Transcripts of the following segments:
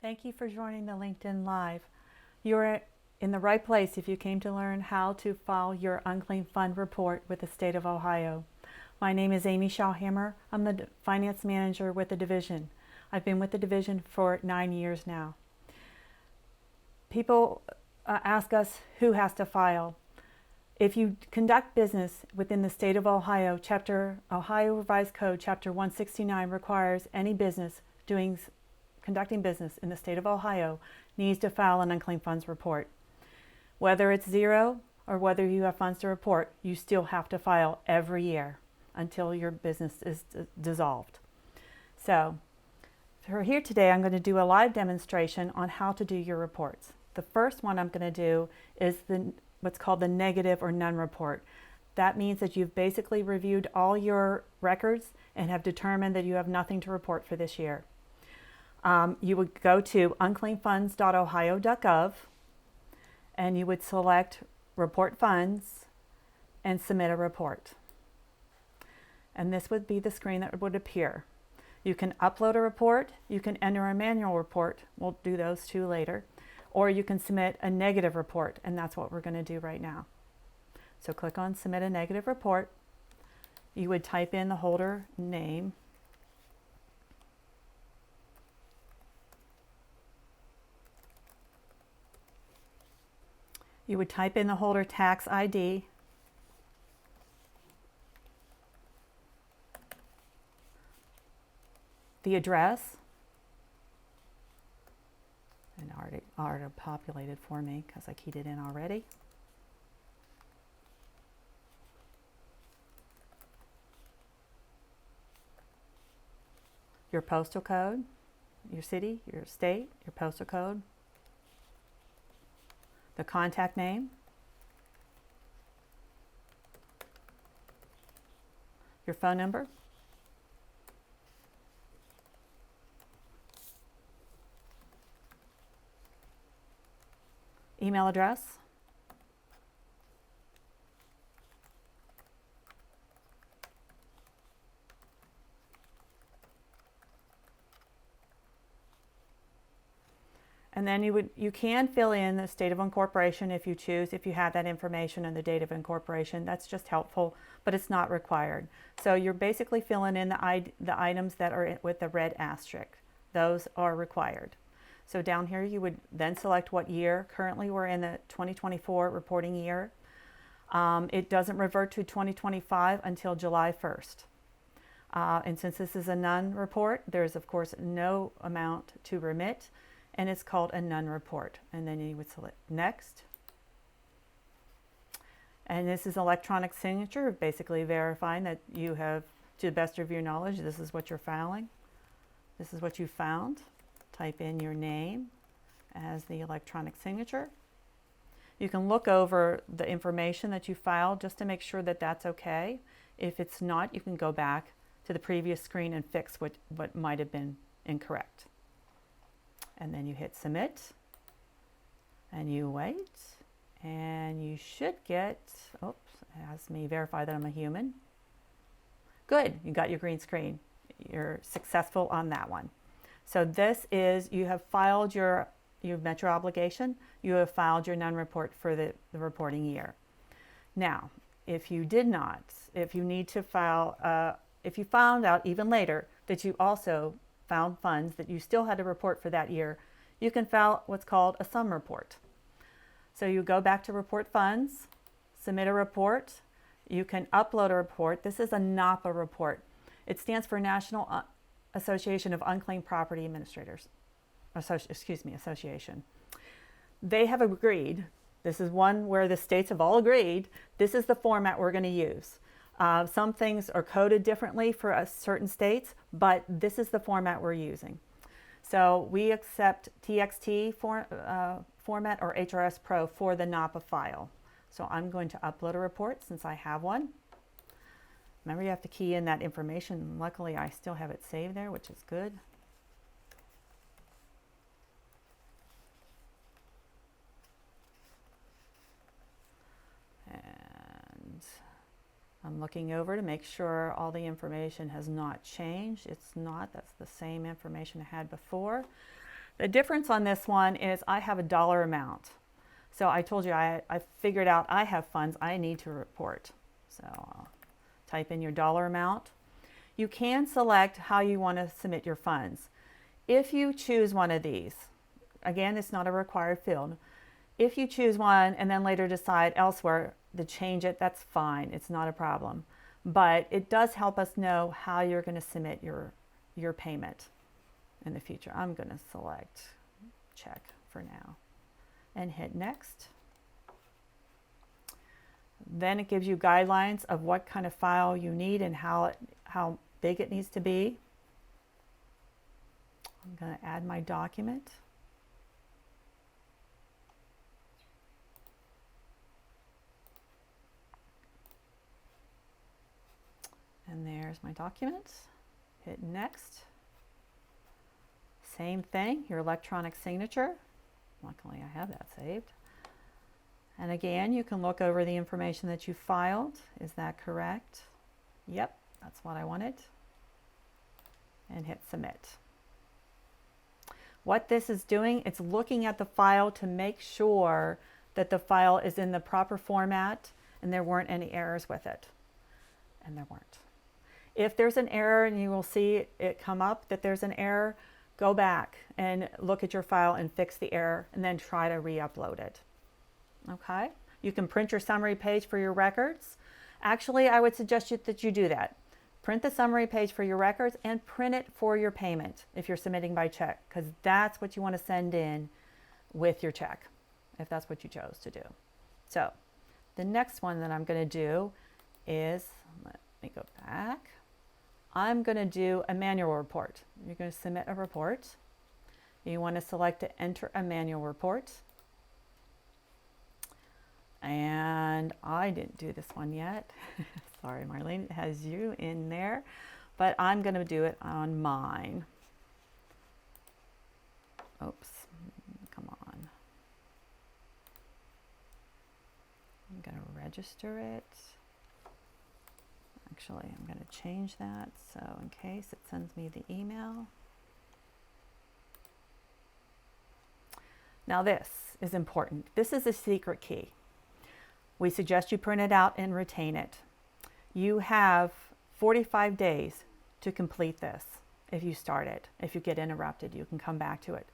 Thank you for joining the LinkedIn Live. You're in the right place if you came to learn how to file your unclaimed fund report with the state of Ohio. My name is Amy Shawhammer. I'm the finance manager with the division. I've been with the division for 9 years now. People ask us who has to file. If you conduct business within the state of Ohio, Ohio Revised Code Chapter 169 requires any business conducting business in the state of Ohio needs to file an unclaimed funds report. Whether it's zero or whether you have funds to report, you still have to file every year until your business is dissolved. So for here today, I'm going to do a live demonstration on how to do your reports. The first one I'm going to do is what's called the negative or none report. That means that you've basically reviewed all your records and have determined that you have nothing to report for this year. You would go to unclaimedfunds.ohio.gov and you would select report funds and submit a report. And this would be the screen that would appear. You can upload a report, you can enter a manual report, we'll do those two later, or you can submit a negative report, and that's what we're going to do right now. So click on submit a negative report. You would type in the holder name. You would type in the holder tax ID, the address, and already populated for me because I keyed it in already. Your postal code, your city, your state, your postal code, the contact name, your phone number, email address, and then you can fill in the state of incorporation if you choose, if you have that information and the date of incorporation. That's just helpful, but it's not required. So you're basically filling in the items that are with the red asterisk. Those are required. So down here you would then select what year. Currently we're in the 2024 reporting year. It doesn't revert to 2025 until July 1st. And since this is a none report, there's of course no amount to remit, and it's called a none report. And then you would select next. And this is electronic signature, basically verifying that you have, to the best of your knowledge, this is what you're filing. This is what you found. Type in your name as the electronic signature. You can look over the information that you filed just to make sure that that's okay. If it's not, you can go back to the previous screen and fix what might have been incorrect. And then you hit submit and you wait, and you should get, oops, it has me verify that I'm a human. Good, you got your green screen. You're successful on that one. So this is, you have filed you've met your obligation, you have filed your none report for the reporting year. Now, if you did not, if you need to file, if you found out even later that you also found funds that you still had to report for that year, you can file what's called a sum report. So you go back to report funds, submit a report, you can upload a report. This is a NAUPA report. It stands for National Association of Unclaimed Property Administrators, association. They have agreed, this is one where the states have all agreed, this is the format we're going to use. Some things are coded differently for certain states, but this is the format we're using. So we accept TXT format or HRS Pro for the NAUPA file. So I'm going to upload a report since I have one. Remember, you have to key in that information. Luckily, I still have it saved there, which is good. And I'm looking over to make sure all the information has not changed. It's not. That's the same information I had before. The difference on this one is I have a dollar amount. So I told you I figured out I have funds I need to report. So I'll type in your dollar amount. You can select how you want to submit your funds. If you choose one of these, again, it's not a required field. If you choose one and then later decide elsewhere to change it, that's fine. It's not a problem. But it does help us know how you're going to submit your payment in the future. I'm going to select check for now and hit next. Then it gives you guidelines of what kind of file you need and how big it needs to be. I'm going to add my document. And there's my document. Hit next. Same thing, your electronic signature. Luckily I have that saved. And again, you can look over the information that you filed. Is that correct? Yep, that's what I wanted. And hit submit. What this is doing, it's looking at the file to make sure that the file is in the proper format and there weren't any errors with it. And there weren't. If there's an error and you will see it come up that there's an error, go back and look at your file and fix the error and then try to re-upload it. Okay? You can print your summary page for your records. Actually, I would suggest that you do that. Print the summary page for your records and print it for your payment if you're submitting by check, because that's what you want to send in with your check, if that's what you chose to do. So the next one that I'm going to do is, let me go back. I'm going to do a manual report. You're going to submit a report. You want to select to enter a manual report. And I didn't do this one yet. Sorry, Marlene, it has you in there, but I'm going to do it on mine. Oops, come on. I'm going to register it. Actually, I'm going to change that so in case it sends me the email. Now this is important. This is a secret key. We suggest you print it out and retain it. You have 45 days to complete this if you start it. If you get interrupted, you can come back to it.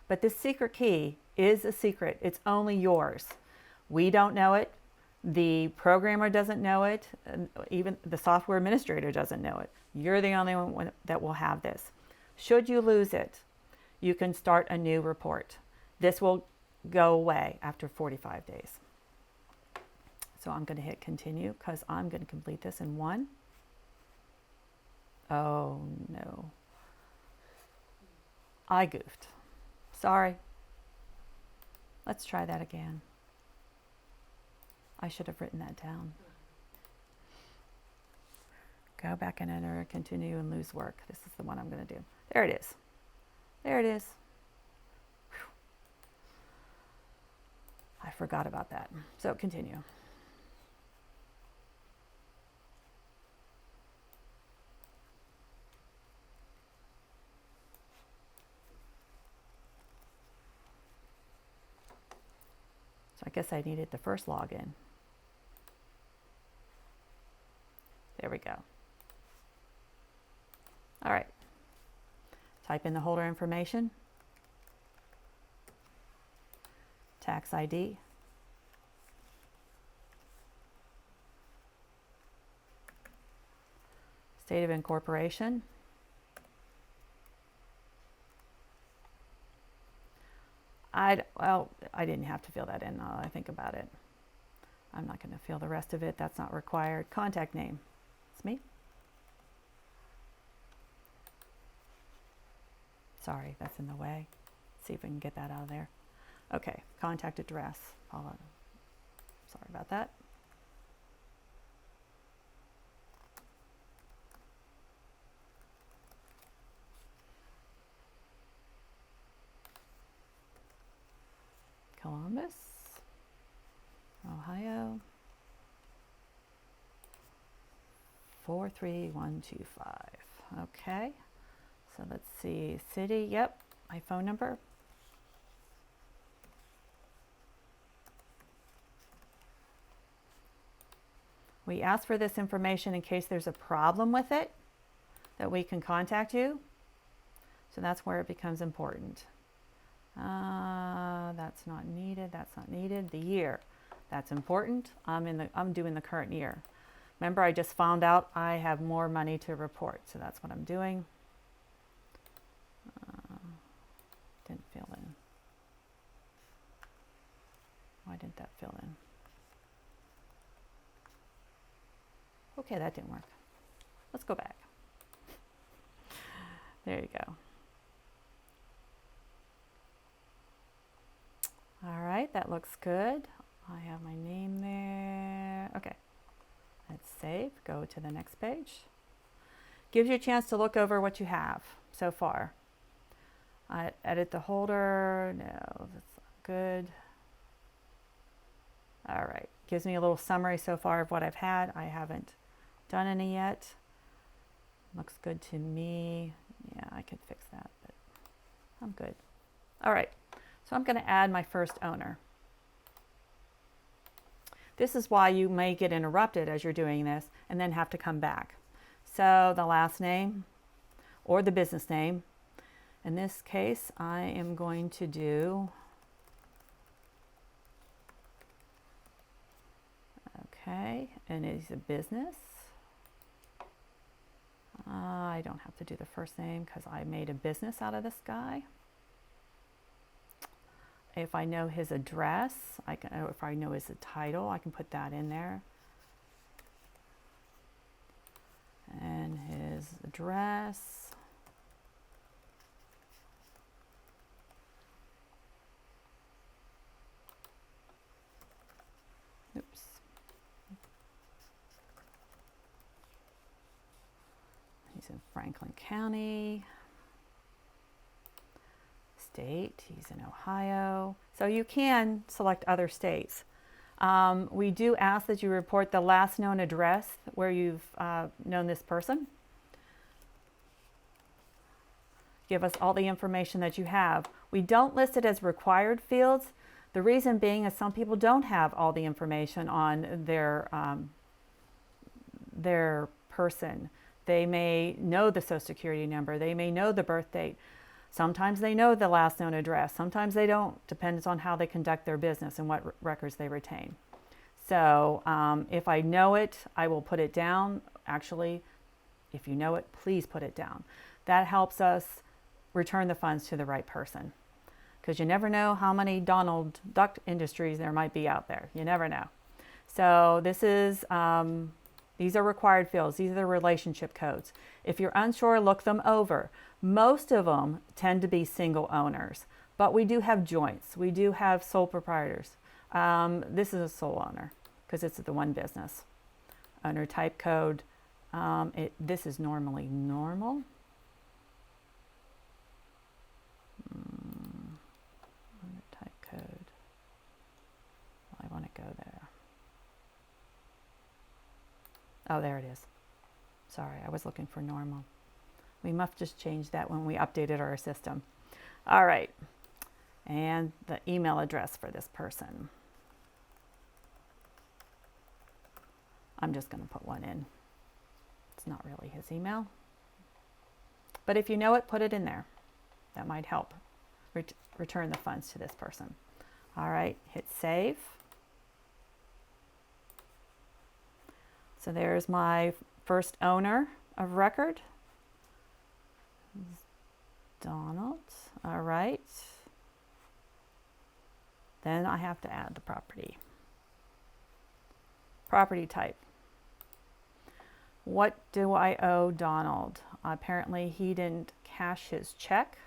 But this secret key is a secret. It's only yours. We don't know it. The programmer doesn't know it. Even the software administrator doesn't know it. You're the only one that will have this. Should you lose it, you can start a new report. This will go away after 45 days. So I'm going to hit continue because I'm going to complete this in one. Oh no. I goofed. Sorry. Let's try that again. I should have written that down. Go back and enter, continue and lose work. This is the one I'm going to do. There it is. There it is. Whew. I forgot about that. So continue. So I guess I needed the first login. There we go. All right. Type in the holder information, tax ID, state of incorporation, I didn't have to fill that in now that I think about it. I'm not going to fill the rest of it. That's not required. Contact name. It's me. Sorry, that's in the way. See if we can get that out of there. Okay, contact address. Sorry about that. Columbus, Ohio, 43125. Okay, so let's see, city, yep, my phone number, We ask for this information in case there's a problem with it, that we can contact you. So that's where it becomes important. That's not needed, that's not needed. The year, that's important. I'm doing the current year. Remember, I just found out I have more money to report, so that's what I'm doing. Didn't fill in. Why didn't that fill in? Okay, that didn't work. Let's go back. There you go. All right, that looks good. I have my name there. Okay, let's save. Go to the next page. Gives you a chance to look over what you have so far. Edit the holder. No, that's not good. All right, gives me a little summary so far of what I've had. I haven't done any yet. Looks good to me. Yeah, I could fix that, but I'm good. All right, so I'm going to add my first owner. This is why you may get interrupted as you're doing this and then have to come back. So the last name or the business name. In this case, I am going to do, okay, and it's a business. I don't have to do the first name because I made a business out of this guy. If I know his address, if I know his title, I can put that in there. And his address. Oops. He's in Franklin County. State, he's in Ohio. So you can select other states. We do ask that you report the last known address where you've known this person. Give us all the information that you have. We don't list it as required fields. The reason being is some people don't have all the information on their person. They may know the Social Security number. They may know the birth date. Sometimes they know the last known address. Sometimes they don't. Depends on how they conduct their business and what records they retain. So if I know it, I will put it down. Actually, if you know it, please put it down. That helps us return the funds to the right person. Because you never know how many Donald Duck Industries there might be out there. You never know. So this is, these are required fields. These are the relationship codes. If you're unsure, look them over. Most of them tend to be single owners, but we do have joints. We do have sole proprietors. This is a sole owner because it's the one business. Owner type code, this is normally normal. Owner type code. Well, I want to go there. Oh, there it is. Sorry, I was looking for normal. We must just change that when we updated our system. All right, and the email address for this person. I'm just going to put one in. It's not really his email. But if you know it, put it in there. That might help return the funds to this person. All right, hit save. So there's my first owner of record. Donald. All right. Then I have to add the property. Property type. What do I owe Donald? Apparently he didn't cash his check.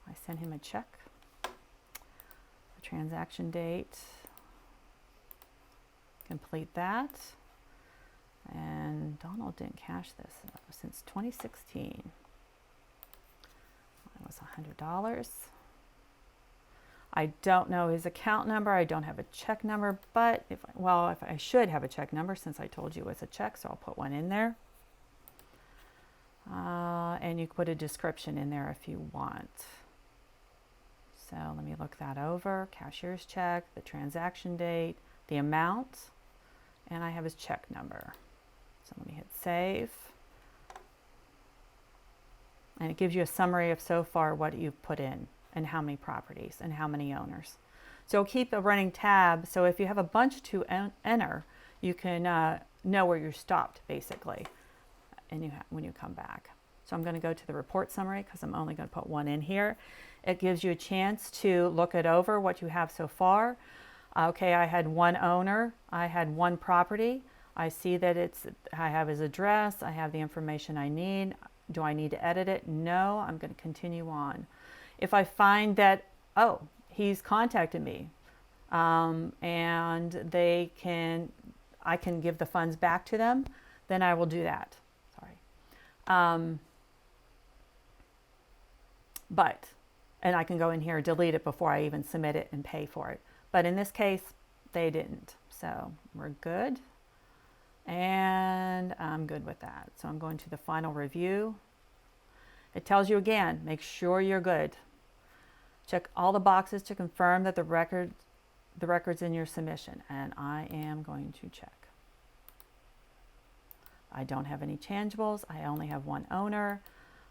I sent him a check. The transaction date. Complete that. And Donald didn't cash this since 2016. It was $100. I don't know his account number. I don't have a check number, but if I should have a check number since I told you it's a check, so I'll put one in there. And you can put a description in there if you want. So let me look that over. Cashier's check, the transaction date, the amount. and I have his check number. So let me hit save. And it gives you a summary of so far what you've put in and how many properties and how many owners. So keep a running tab, so if you have a bunch to enter, you can know where you stopped basically and when you come back. So I'm going to go to the report summary because I'm only going to put one in here. It gives you a chance to look it over what you have so far. Okay, I had one owner, I had one property. I see that I have his address, I have the information I need. Do I need to edit it? No, I'm going to continue on. If I find that, oh, he's contacted me and I can give the funds back to them, then I will do that. Sorry. And I can go in here and delete it before I even submit it and pay for it. But in this case, they didn't. So we're good. And I'm good with that. So I'm going to the final review. It tells you again, make sure you're good. Check all the boxes to confirm that the record's in your submission. And I am going to check. I don't have any tangibles. I only have one owner.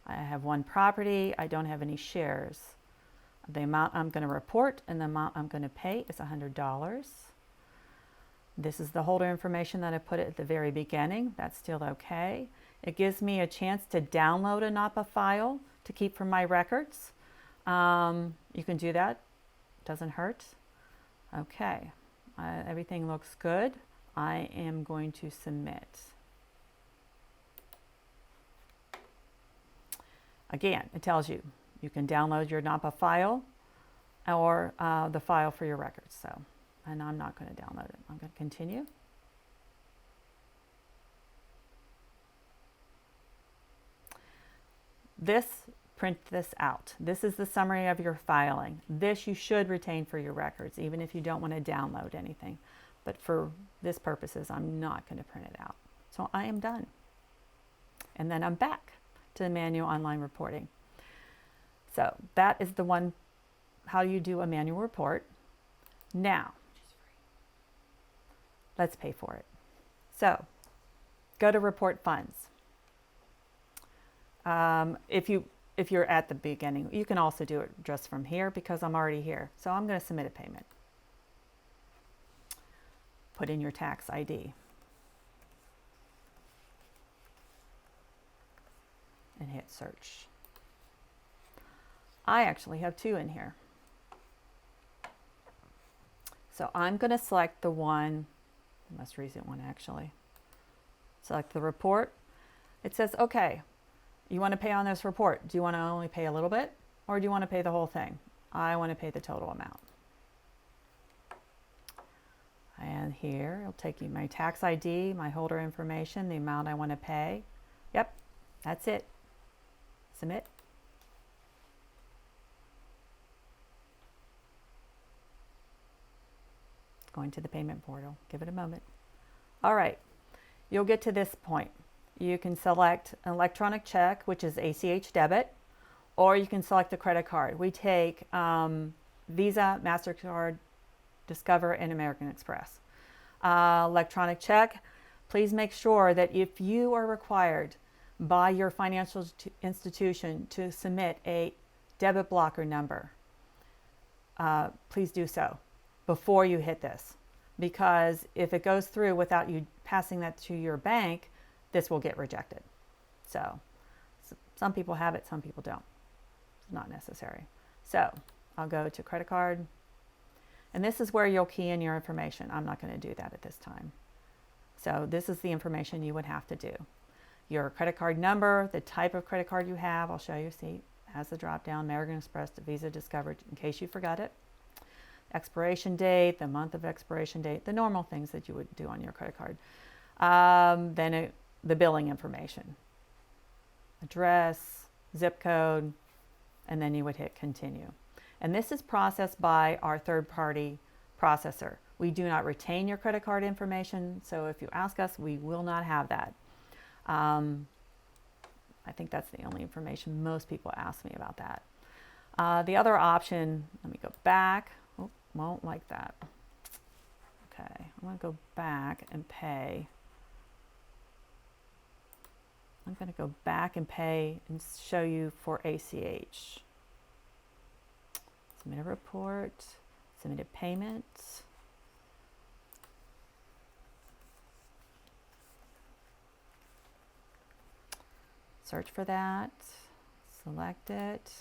I have one property. I don't have any shares. The amount I'm going to report and the amount I'm going to pay is $100. This is the holder information that I put at the very beginning. That's still okay. It gives me a chance to download a NAUPA file to keep for my records. You can do that. Doesn't hurt. Okay. Everything looks good. I am going to submit. Again, it tells you you can download your NAUPA file or the file for your records. So, and I'm not going to download it. I'm going to continue. Print this out. This is the summary of your filing. This you should retain for your records, even if you don't want to download anything. But for this purposes, I'm not going to print it out. So I am done. And then I'm back to the manual online reporting. So that is the one, how you do a manual report. Now, let's pay for it. So go to report funds. If you're at the beginning, you can also do it just from here because I'm already here. So I'm going to submit a payment. Put in your tax ID. And hit search. I actually have two in here. So I'm going to select the most recent one actually. Select the report. It says, okay, you want to pay on this report. Do you want to only pay a little bit or do you want to pay the whole thing? I want to pay the total amount. And here it'll take you my tax ID, my holder information, the amount I want to pay. Yep, that's it. Submit. Going to the payment portal. Give it a moment. All right, you'll get to this point. You can select an electronic check, which is ACH debit, or you can select a credit card. We take Visa, MasterCard, Discover, and American Express. Electronic check, please make sure that if you are required by your financial institution to submit a debit blocker number, please do so before you hit this. Because if it goes through without you passing that to your bank, this will get rejected. So some people have it, some people don't. It's not necessary. So I'll go to credit card. And this is where you'll key in your information. I'm not going to do that at this time. So this is the information you would have to do. Your credit card number, the type of credit card you have. I'll show you. See, it has the drop down, American Express, Visa, Discover, in case you forgot it. Expiration date, the month of expiration date, the normal things that you would do on your credit card. The billing information, address, zip code, and then you would hit continue. And this is processed by our third-party processor. We do not retain your credit card information, so if you ask us, we will not have that. I think that's the only information most people ask me about that. The other option, let me go back. Oh, won't like that. Okay, I'm going to go back and pay. I'm going to go back and pay and show you for ACH. Submit a report, submit a payment. Search for that, select it.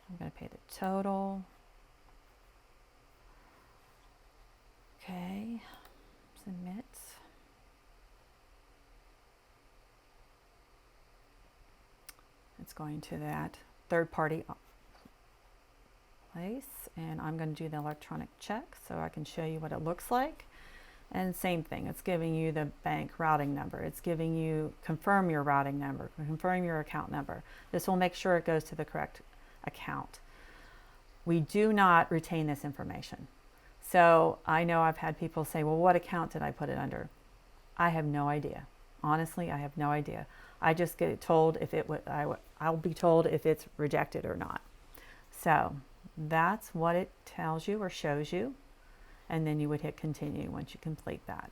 I'm going to pay the total. Okay, submit. It's going to that third party place, and I'm going to do the electronic check so I can show you what it looks like. And same thing, it's giving you the bank routing number. It's giving you confirm your routing number, confirm your account number. This will make sure it goes to the correct account. We do not retain this information. So I know I've had people say, well, what account did I put it under? I have no idea. Honestly, I have no idea. I just get told if it would, I'll be told if it's rejected or not. So that's what it tells you or shows you. And then you would hit continue once you complete that.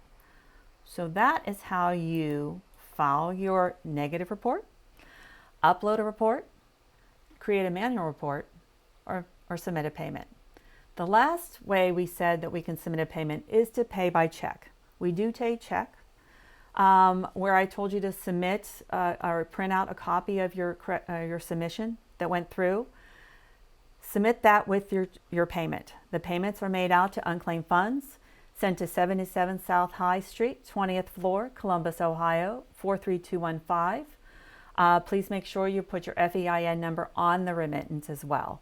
So that is how you file your negative report, upload a report, create a manual report, or submit a payment. The last way we said that we can submit a payment is to pay by check. We do take check. Where I told you to submit or print out a copy of your submission that went through, submit that with your payment. The payments are made out to Unclaimed Funds, sent to 77 South High Street, 20th floor, Columbus, Ohio, 43215. Please make sure you put your FEIN number on the remittance as well,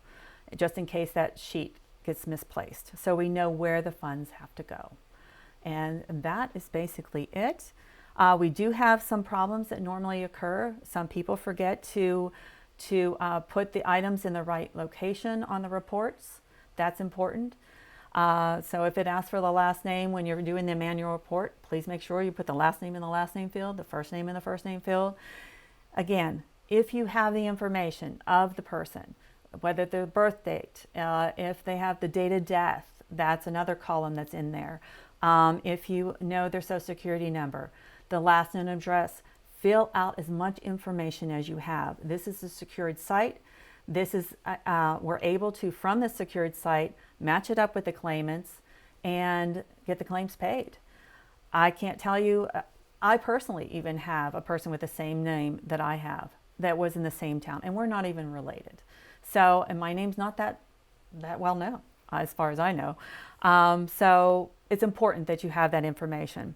just in case that sheet gets misplaced, so we know where the funds have to go. And that is basically it. We do have some problems that normally occur. Some people forget to put the items in the right location on the reports. That's important. So if it asks for the last name when you're doing the manual report, please make sure you put the last name in the last name field, the first name in the first name field. Again, if you have the information of the person, whether their birth date, if they have the date of death, that's another column that's in there. If you know their social security number, the last known address, fill out as much information as you have. This is a secured site. This is, we're able to, from the secured site, match it up with the claimants and get the claims paid. I can't tell you, I personally even have a person with the same name that I have that was in the same town, and we're not even related. So, and my name's not that well known, as far as I know. So it's important that you have that information.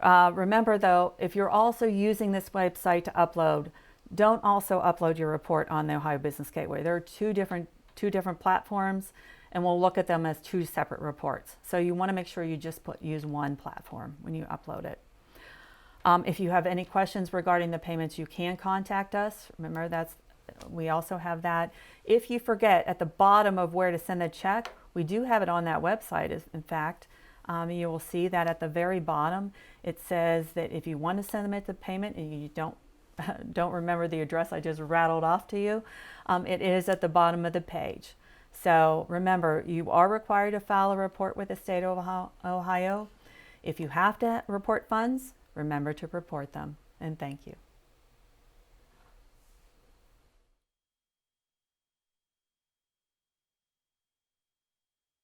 Remember though, if you're also using this website to upload, don't also upload your report on the Ohio Business Gateway. There are two different platforms, and we'll look at them as two separate reports. So you want to make sure you just use one platform when you upload it. If you have any questions regarding the payments, you can contact us. Remember, we also have that. If you forget at the bottom of where to send the check, we do have it on that website. In fact, you will see that at the very bottom, it says that if you want to send them the payment and you don't remember the address I just rattled off to you, it is at the bottom of the page. So remember, you are required to file a report with the state of Ohio. If you have to report funds, remember to report them. And thank you.